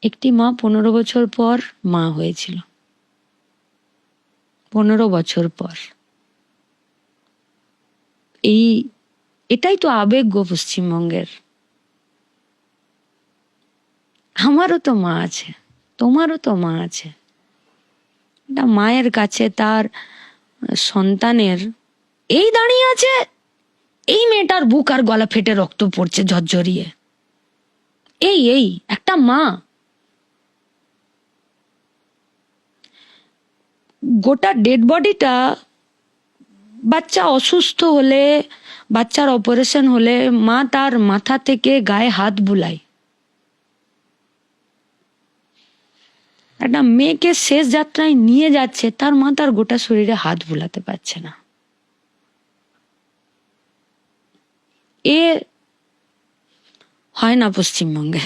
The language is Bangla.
একটি মা 15 বছর পর মা হয়েছিল, 15 বছর পর। এটাই তো আবেগ গো পশ্চিমবঙ্গের। আমারও তো মা আছে, তোমারও তো মা আছে। একটা মায়ের কাছে তার সন্তানের এই দাঁড়িয়ে আছে, এই মেয়েটার বুক আর গলা ফেটে রক্ত পড়ছে ঝরঝরিয়ে। এই একটা মা গোটা ডেড বডিটা, বাচ্চা অসুস্থ হলে, বাচ্চার অপারেশন হলে মা তার মাথা থেকে গায়ে হাত বুলায়। একটা মেয়েকে শেষ যাত্রায় নিয়ে যাচ্ছে, তার মা তার গোটা শরীরে হাত বুলাতে পারছে না। এ হয় না পশ্চিমবঙ্গে।